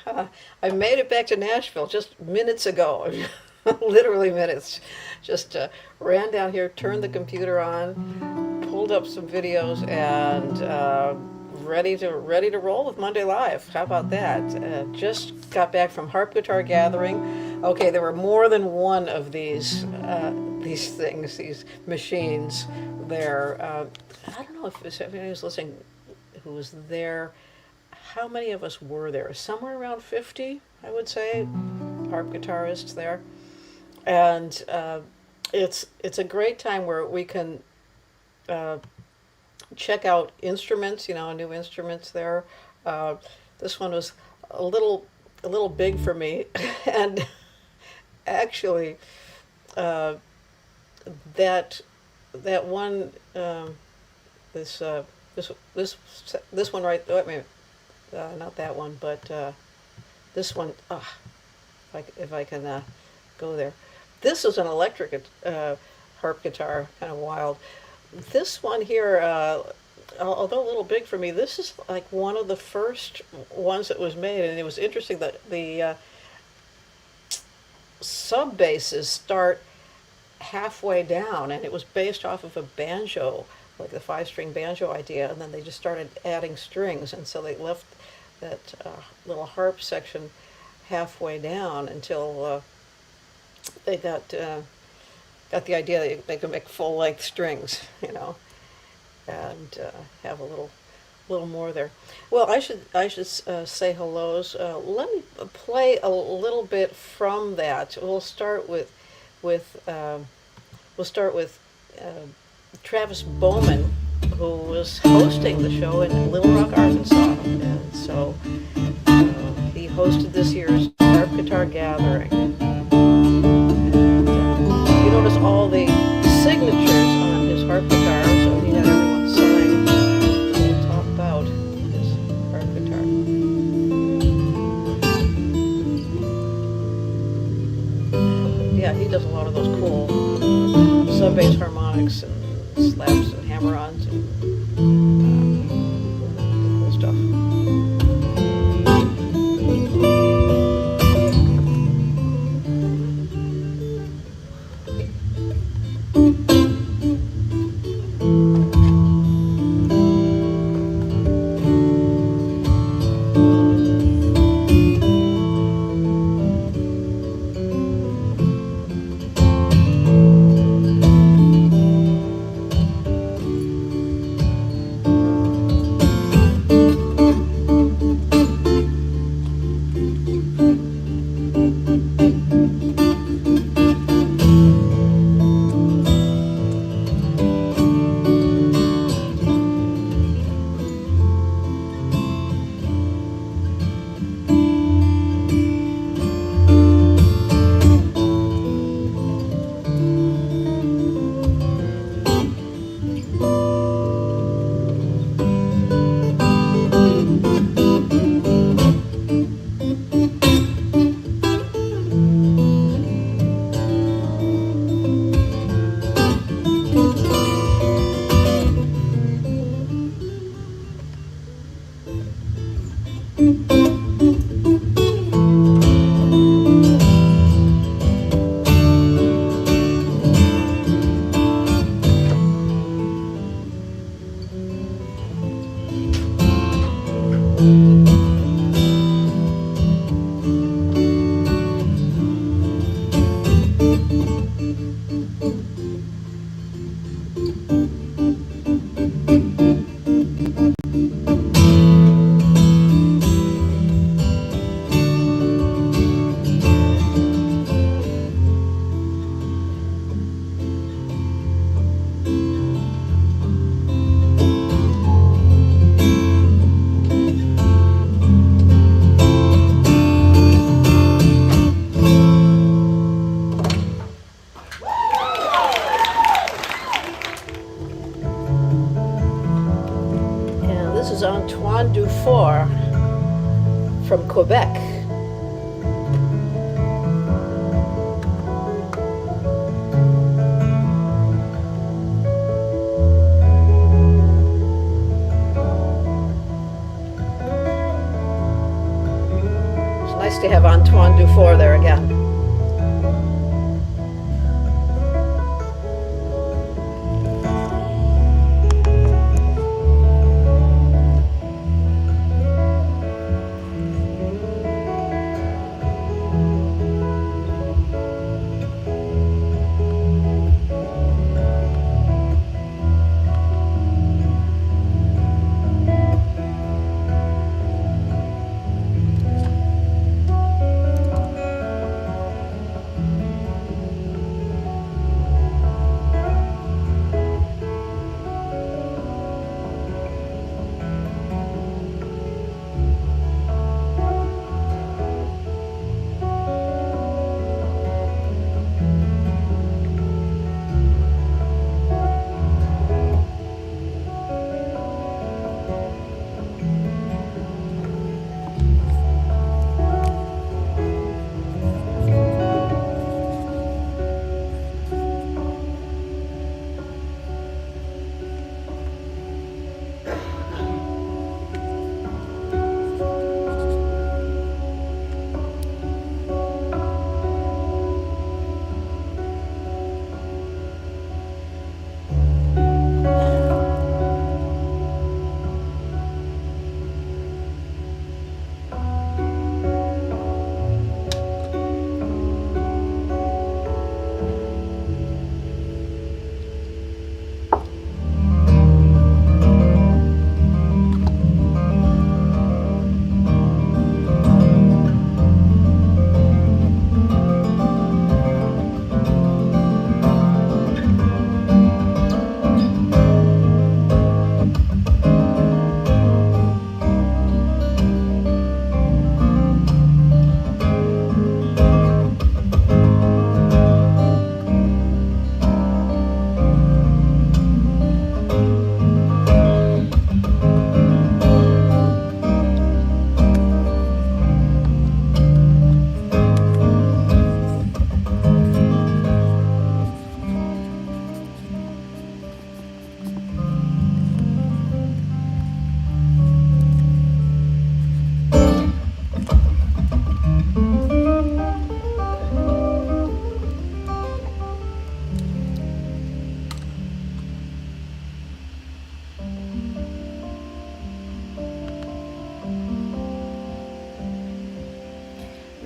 I made it back to Nashville just minutes ago, literally minutes. Just ran down here, turned the computer on, pulled up some videos, and ready to roll with Monday Live. How about that? Just got back from Harp Guitar Gathering. Okay, there were more than one of these things, these machines there. I don't know if anybody was listening who was there. How many of us were there? Somewhere around 50, I would say, harp guitarists there. And it's a great time where we can uh, check out instruments, new instruments there. Uh, this one was a little a little big for me, and actually, uh, that that one this this this one right. Wait a minute, not that one, but this one. If I can go there. This is an electric harp guitar, kind of wild. This one here, although a little big for me, this is like one of the first ones that was made, and it was interesting that the sub basses start halfway down, and it was based off of a banjo, like the five-string banjo idea, and then they just started adding strings, and so they left that little harp section halfway down until they got the idea that they could make full-length strings, and have a little more there. Well, I should say hellos. Let me play a little bit from that. With we'll start with Travis Bowman, who was hosting the show in Little Rock, Arkansas, and so he hosted this year's Harp Guitar Gathering. And you notice all the signatures on his harp guitar, so he had everyone sign a little top about his harp guitar. Yeah, he does a lot of those cool sub-bass harmonics and slaps and hammer-ons and cool stuff. From Quebec. nice to have Antoine Dufour there again.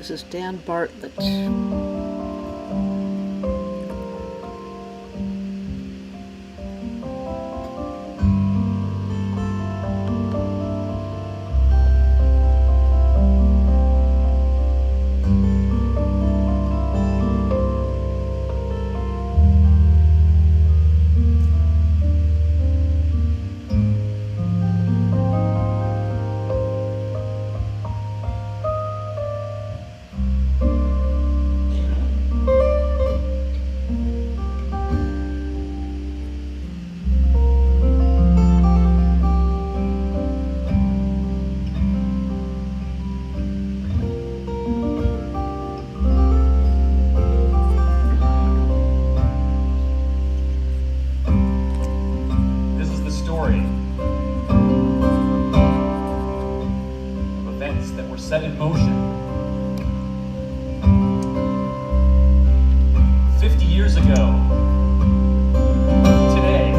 This is Dan Bartlett. Set in motion. 50 years ago, today,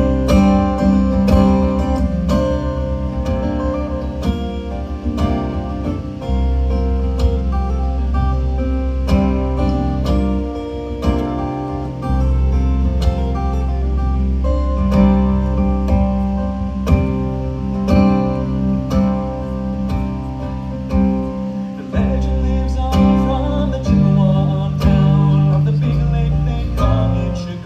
Chicago.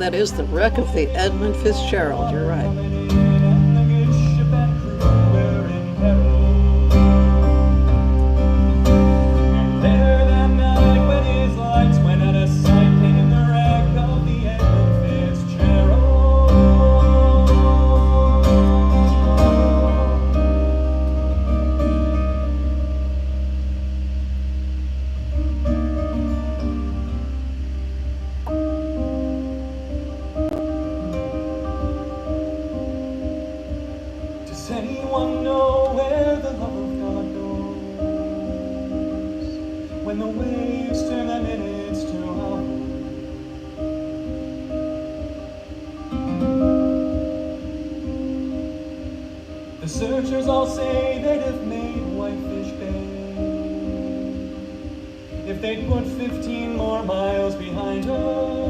that is the wreck of the Edmund Fitzgerald. You're right. Does anyone know where the love of God goes when the waves turn the minutes to hours? The searchers all say they'd have made Whitefish Bay if they'd put 15 more miles behind us.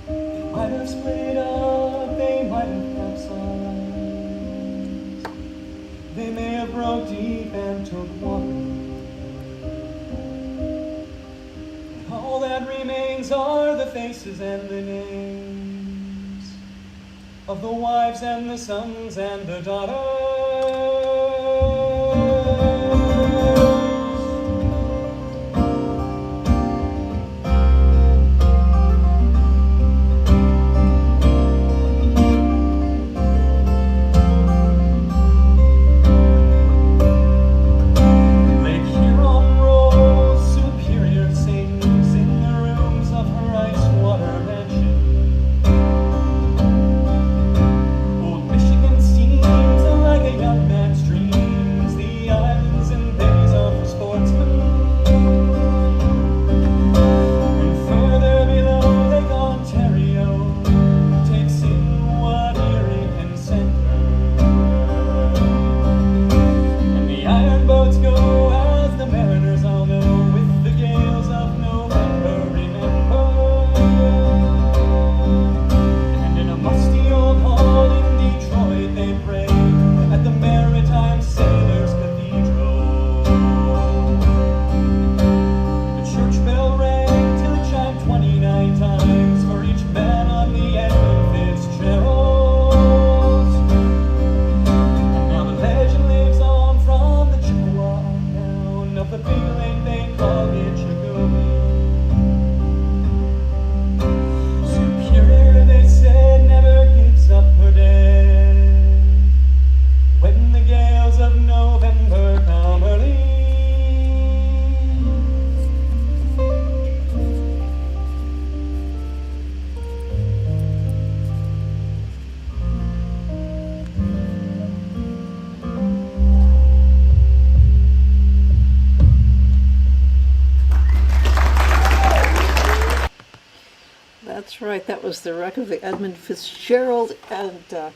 They might have split up, they might have capsized, they may have broke deep and took water. And all that remains are the faces and the names of the wives and the sons and the daughters. That's right. That was the wreck of the Edmund Fitzgerald, and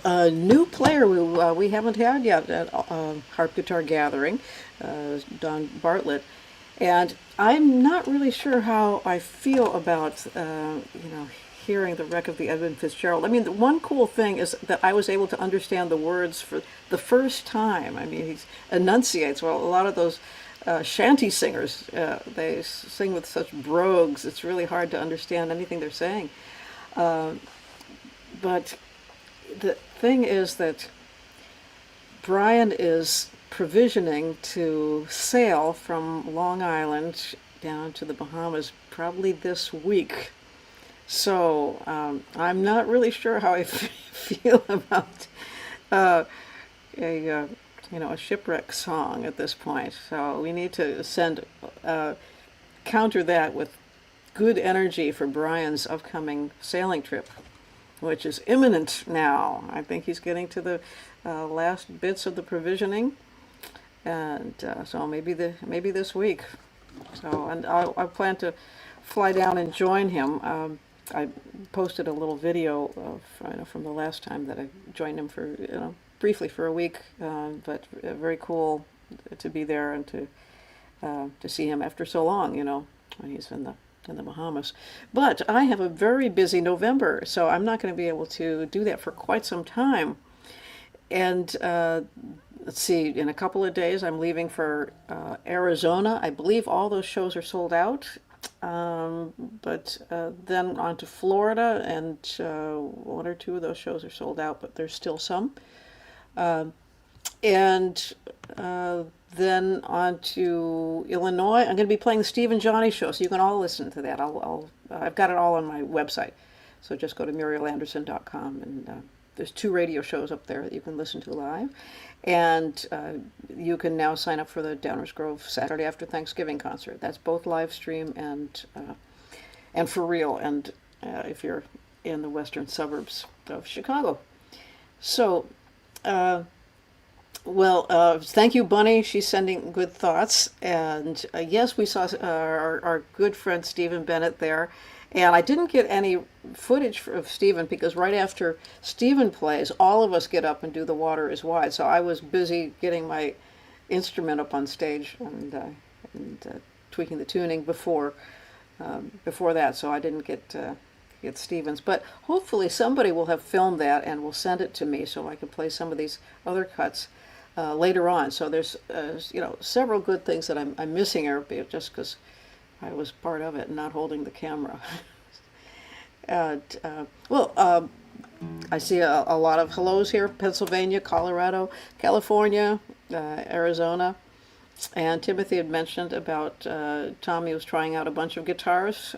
a new player we haven't had yet at Harp Guitar Gathering, Don Bartlett. And I'm not really sure how I feel about hearing the wreck of the Edmund Fitzgerald. I mean, the one cool thing is that I was able to understand the words for the first time. I mean, he enunciates. Well, a lot of those shanty singers, they sing with such brogues. It's really hard to understand anything they're saying. But the thing is that Brian is provisioning to sail from Long Island down to the Bahamas probably this week. So I'm not really sure how I feel about a shipwreck song at this point. So we need to counter that with good energy for Brian's upcoming sailing trip, which is imminent now. I think he's getting to the last bits of the provisioning, and so maybe this week. So, and I plan to fly down and join him. I posted a little video from the last time that I joined him for briefly for a week, but very cool to be there and to see him after so long. When he's in the Bahamas. But I have a very busy November, so I'm not going to be able to do that for quite some time. And let's see, in a couple of days I'm leaving for Arizona. I believe all those shows are sold out. But then on to Florida, and one or two of those shows are sold out, but there's still some. And then on to Illinois. I'm going to be playing the Steve and Johnny show, so you can all listen to that. I've got it all on my website. So just go to murielanderson.com, and there's 2 radio shows up there that you can listen to live. And you can now sign up for the Downers Grove Saturday after Thanksgiving concert. That's both live stream and for real, and if you're in the western suburbs of Chicago. So, thank you, Bunny. She's sending good thoughts. And yes, we saw our good friend Stephen Bennett there. And I didn't get any footage of Stephen because right after Stephen plays, all of us get up and do The Water is Wide. So I was busy getting my instrument up on stage and tweaking the tuning before that. So I didn't get Stephen's. But hopefully somebody will have filmed that and will send it to me so I can play some of these other cuts later on. So there's several good things that I'm missing here just because I was part of it and not holding the camera. And, I see a lot of hellos here: Pennsylvania, Colorado, California, Arizona. And Timothy had mentioned about Tommy was trying out a bunch of guitars,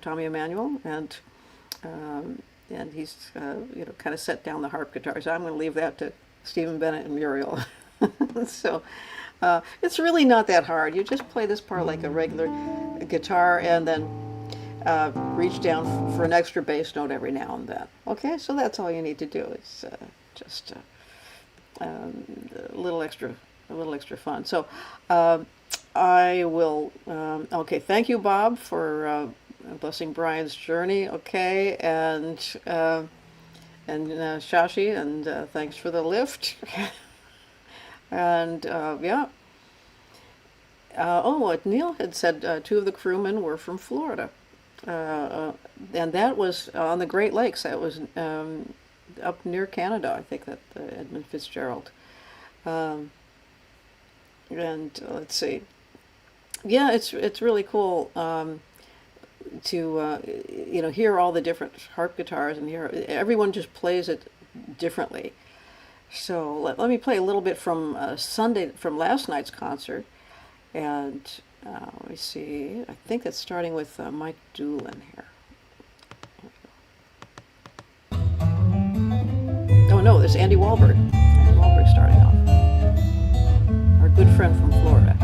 Tommy Emmanuel, and he's kind of set down the harp guitars. I'm going to leave that to Stephen Bennett and Muriel. So it's really not that hard. You just play this part like a regular guitar, and then reach down for an extra bass note every now and then. Okay, so that's all you need to do. It's just a little extra fun. So I will. Okay, thank you, Bob, for blessing Brian's journey. Okay, and Shashi, and thanks for the lift. And yeah. Neil had said 2 of the crewmen were from Florida. And that was on the Great Lakes. That was up near Canada, I think, that Edmund Fitzgerald. And let's see. Yeah, it's really cool to hear all the different harp guitars and hear everyone just plays it differently. So let me play a little bit from last night's concert, and let me see. I think it's starting with Mike Doolin here. Oh no, there's Andy Wahlberg. Andy Wahlberg starting off. Our good friend from Florida.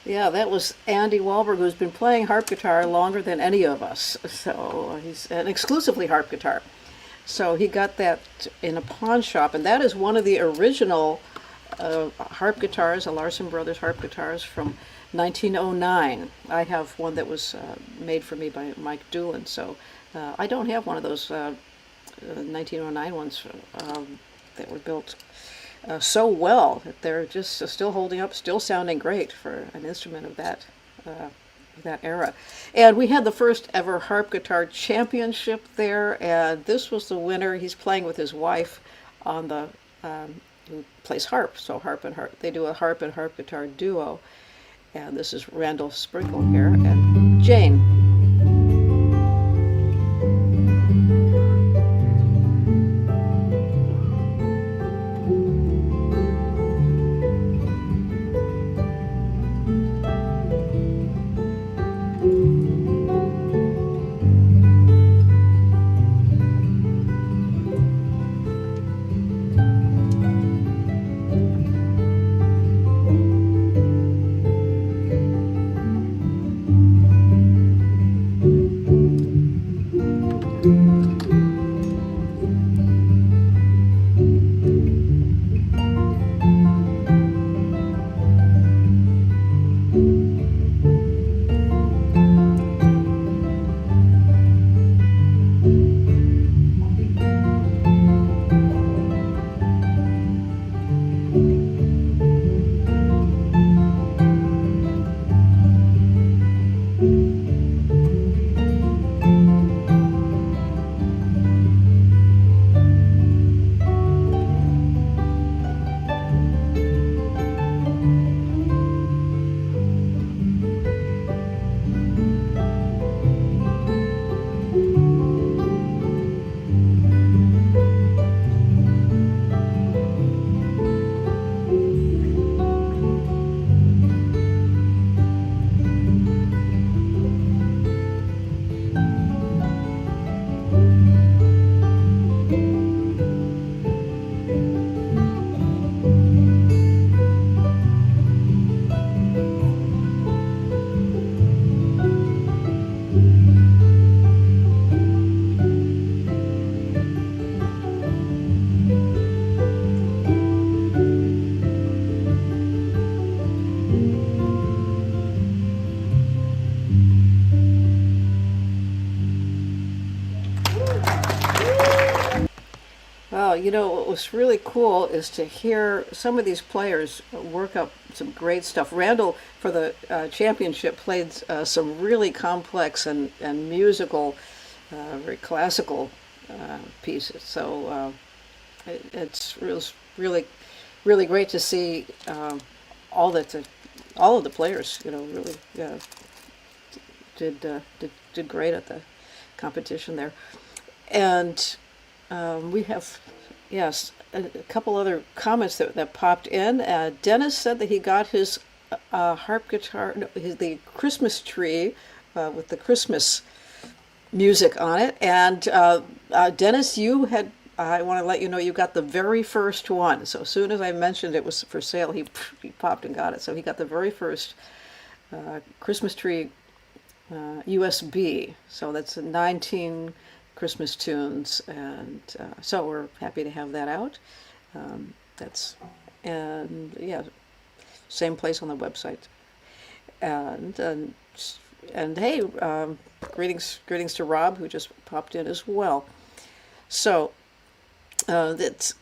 Yeah, that was Andy Wahlberg, who's been playing harp guitar longer than any of us. So he's an exclusively harp guitar. So he got that in a pawn shop, and that is one of the original harp guitars, the Larson Brothers harp guitars from 1909. I have one that was made for me by Mike Doolin, so I don't have one of those 1909 ones that were built so well that they're just still holding up, still sounding great for an instrument of that that era. And we had the first ever harp guitar championship there, and this was the winner. He's playing with his wife on the who plays harp, so harp and harp. They do a harp and harp guitar duo. And this is Randall Sprinkle here, and Jane. Well, what was really cool is to hear some of these players work up some great stuff. Randall, for the championship, played some really complex and musical, very classical pieces. So it was really, really great to see all of the players, really did great at the competition there. And we have, yes, a couple other comments that popped in. Dennis said that he got his harp guitar, no, the Christmas tree with the Christmas music on it. And Dennis, I want to let you know you got the very first one. So as soon as I mentioned it was for sale, he popped and got it. So he got the very first Christmas tree USB. So that's 19 Christmas tunes, and so we're happy to have that out. Yeah, same place on the website. And hey, greetings to Rob, who just popped in as well. So this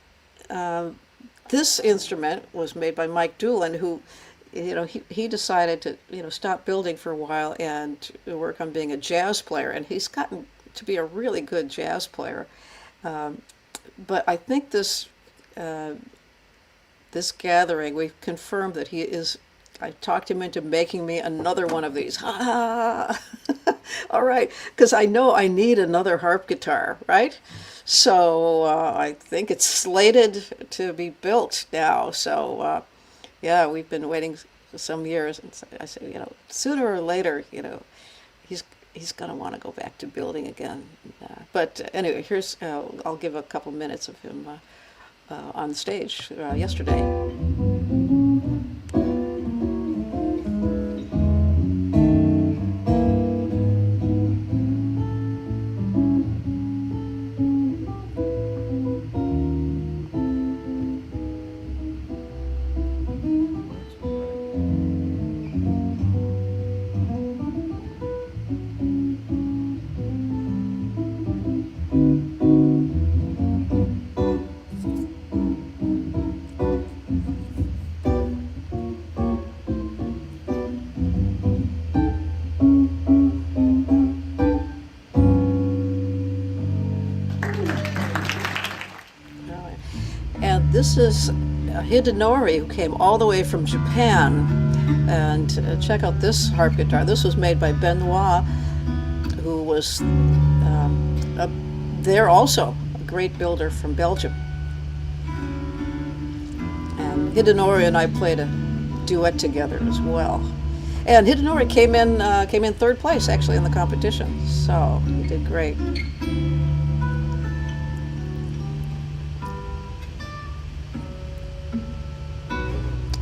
instrument was made by Mike Doolin, who he decided to stop building for a while and work on being a jazz player, and he's gotten to be a really good jazz player. But I think this gathering, we've confirmed that he is. I talked him into making me another one of these. Ha! All right, because I know I need another harp guitar, right? So I think it's slated to be built now. So yeah, we've been waiting some years, and I said, sooner or later, he's going to want to go back to building again. But anyway, here's I'll give a couple minutes of him on stage yesterday. This is Hidenori, who came all the way from Japan. And check out this harp guitar. This was made by Benoit, who was there also, a great builder from Belgium. And Hidenori and I played a duet together as well. And Hidenori came in third place actually in the competition, so he did great.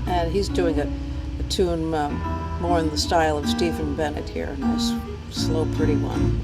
And he's doing a tune more in the style of Stephen Bennett here, a nice, slow, pretty one.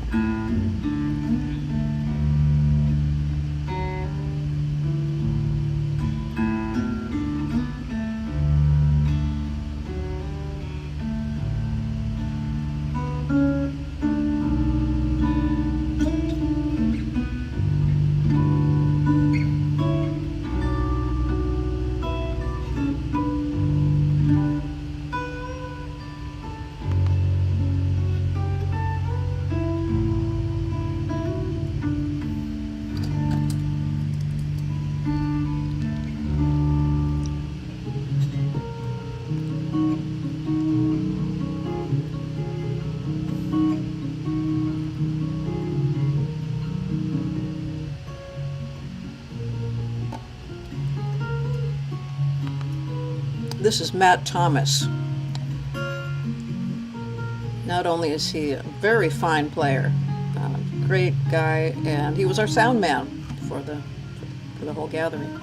This is Matt Thomas. Not only is he a very fine player, great guy, and he was our sound man for the whole gathering.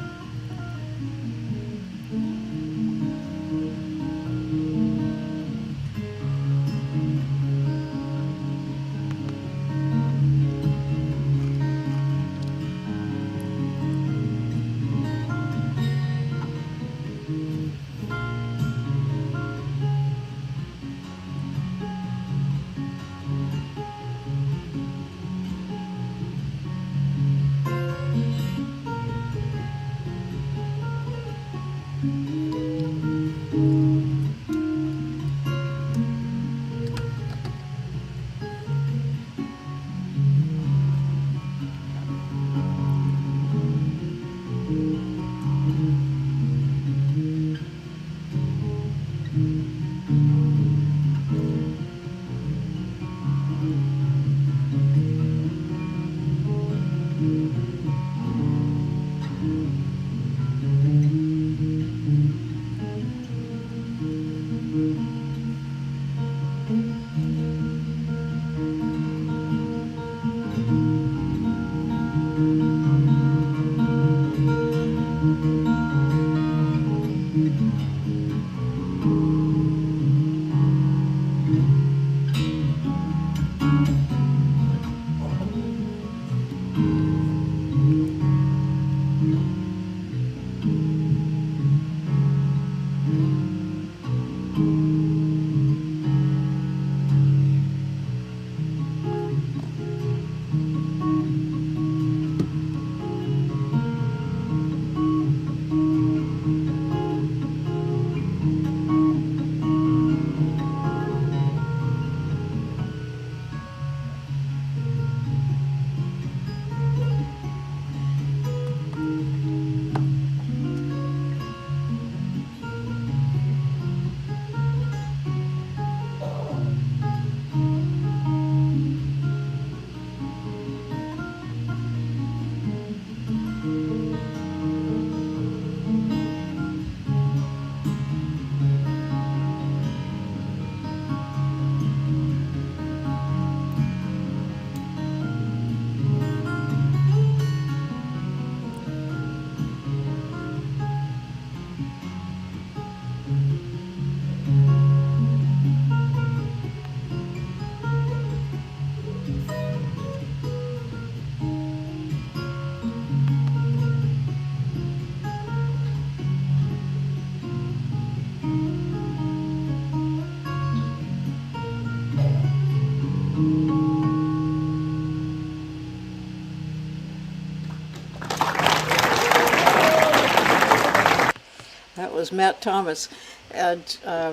Was Matt Thomas. And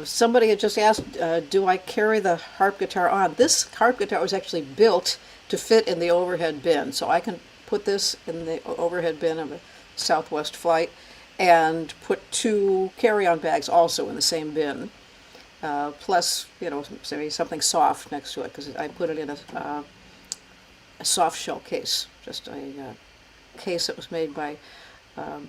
somebody had just asked, do I carry the harp guitar on? This harp guitar was actually built to fit in the overhead bin, so I can put this in the overhead bin of a Southwest flight, and put 2 carry-on bags also in the same bin. Plus, maybe something soft next to it, because I put it in a soft shell case, just a case that was made by, let's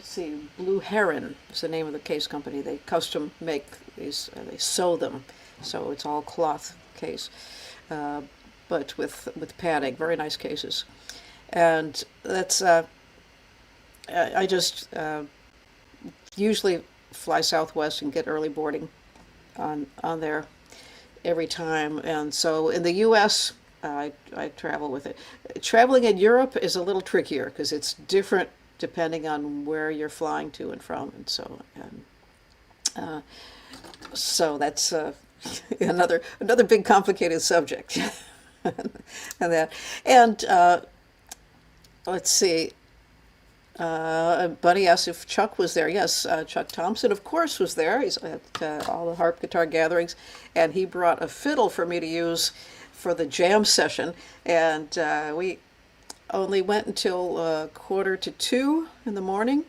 see, Blue Heron is the name of the case company. They custom make these, they sew them, so it's all cloth case, but with padding, very nice cases. And that's, I just usually fly Southwest and get early boarding on there every time. And so in the U.S., I travel with it. Traveling in Europe is a little trickier because it's different depending on where you're flying to and from, and so that's another big complicated subject. And let's see. Buddy asked if Chuck was there. Yes, Chuck Thompson, of course, was there. He's at all the Harp Guitar Gatherings, and he brought a fiddle for me to use for the jam session. And we only went until 1:45 in the morning.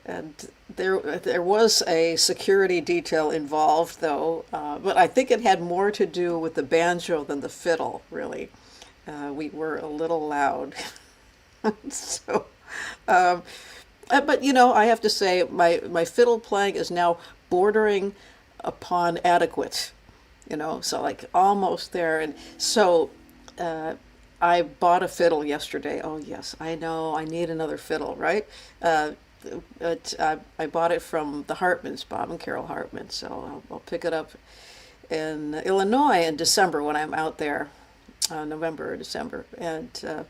And there was a security detail involved, though, but I think it had more to do with the banjo than the fiddle, really. We were a little loud. So, but I have to say my fiddle playing is now bordering upon adequate, so like almost there. And so I bought a fiddle yesterday. Oh yes, I know, I need another fiddle, right? But I bought it from the Hartmans, Bob and Carol Hartman, so I'll pick it up in Illinois in December when I'm out there, November or December. And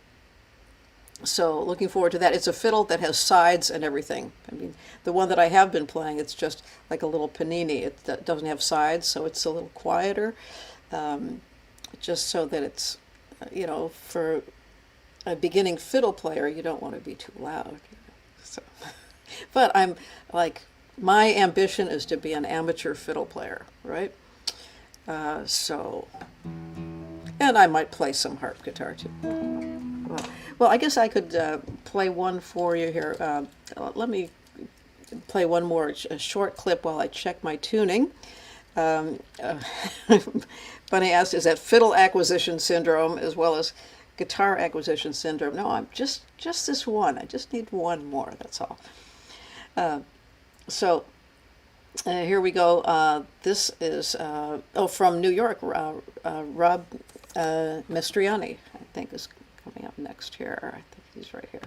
so looking forward to that. It's a fiddle that has sides and everything. I mean, the one that I have been playing, it's just like a little panini. It doesn't have sides, so it's a little quieter, just so that it's, for a beginning fiddle player, you don't want to be too loud. So, but I'm like, my ambition is to be an amateur fiddle player, right? So, and I might play some harp guitar too. Well, I guess I could play one for you here. Let me play one more, a short clip while I check my tuning. Bunny asked, is that fiddle acquisition syndrome as well as guitar acquisition syndrome? No, I'm just this one. I just need one more, that's all. So here we go. This is, from New York, Rob Mestriani, I think, is coming up next here. I think he's right here.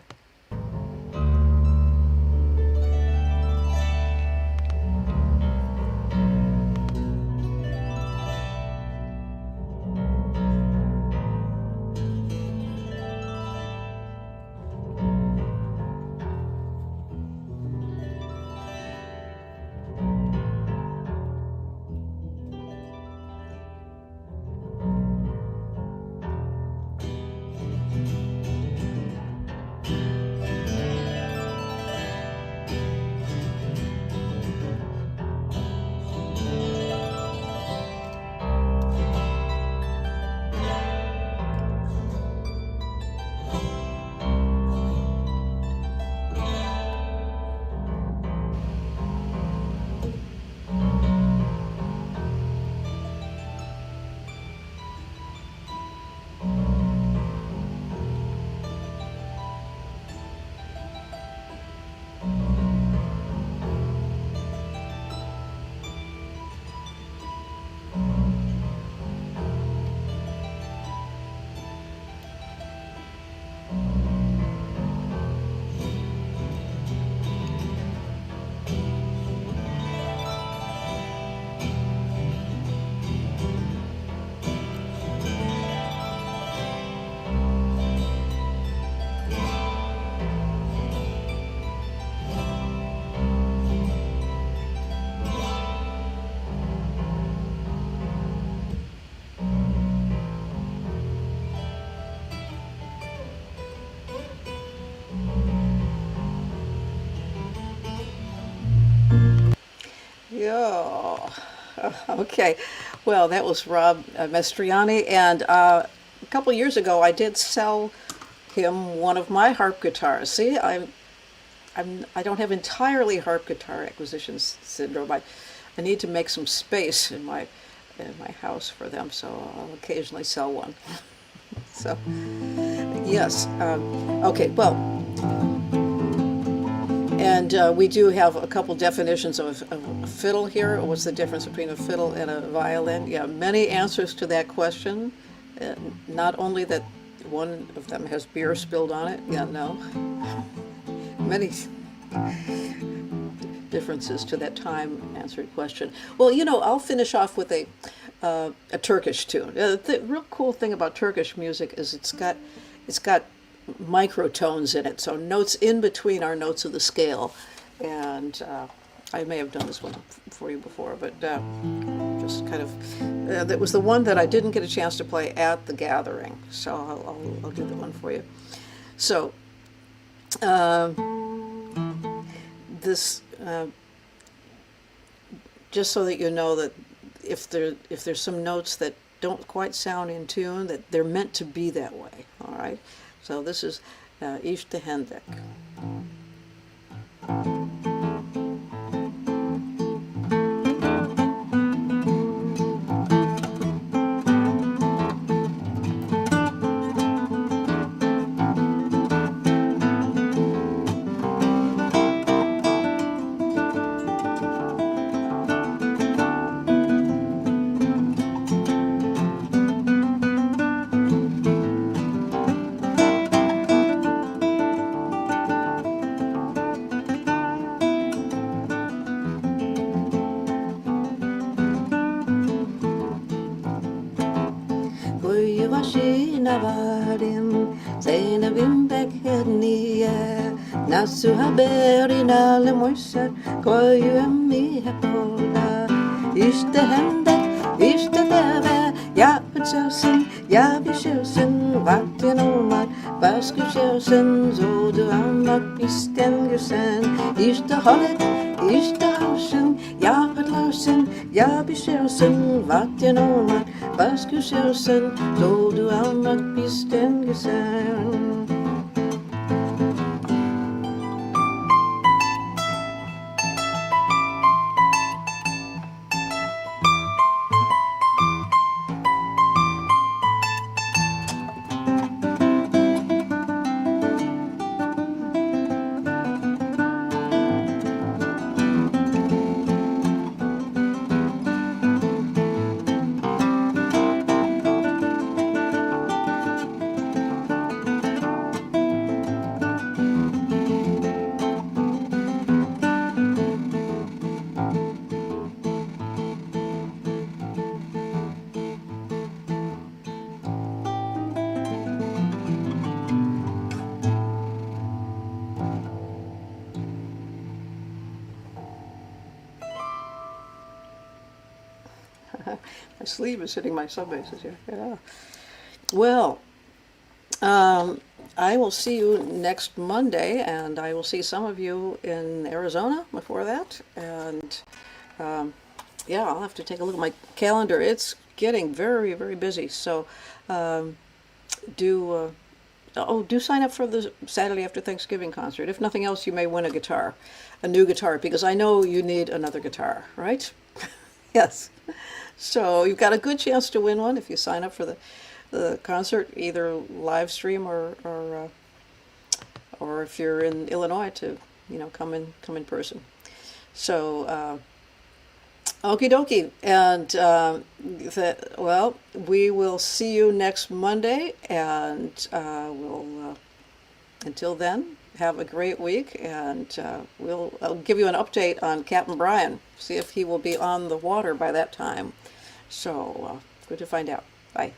Yeah. Okay. Well, that was Rob Mestriani, and a couple years ago I did sell him one of my harp guitars. See, I don't have entirely harp guitar acquisition syndrome. I need to make some space in my house for them, so I'll occasionally sell one. So yes, okay, well, and we do have a couple definitions of a fiddle here. What's the difference between a fiddle and a violin? Yeah, many answers to that question. Not only that one of them has beer spilled on it, yeah, no. Many differences to that time-answered question. Well, you know, I'll finish off with a Turkish tune. The real cool thing about Turkish music is it's got microtones in it, so notes in between are notes of the scale. And I may have done this one for you before, but just kind of, that was the one that I didn't get a chance to play at the gathering, so I'll do that one for you. So, this, just so that you know that if there's some notes that don't quite sound in tune, that they're meant to be that way, all right? So this is İşte Hendek. Başına varım Zeynep'im bekleniye Nasıl haberin alım oysa Koyuyorum hep orada İşte hendek, işte deve Yapacaksın, yapışırsın Vaktin olmaz, başkaşırsın Zordu anmak istenirsen İşte halet, işte harşın Yapılarsın, yapışırsın Vaktin olmaz, başkaşırsın Zordu anmak istenirsen. My sleeve is hitting my sub basses here. Yeah. Well, I will see you next Monday, and I will see some of you in Arizona before that. And yeah, I'll have to take a look at my calendar. It's getting very, very busy. So do sign up for the Saturday after Thanksgiving concert. If nothing else, you may win a guitar, a new guitar, because I know you need another guitar, right? Yes. So you've got a good chance to win one if you sign up for the concert, either live stream or if you're in Illinois to come in person. So okie dokie, and we will see you next Monday, and we'll until then, have a great week, and I'll give you an update on Captain Brian, see if he will be on the water by that time. So good to find out. Bye.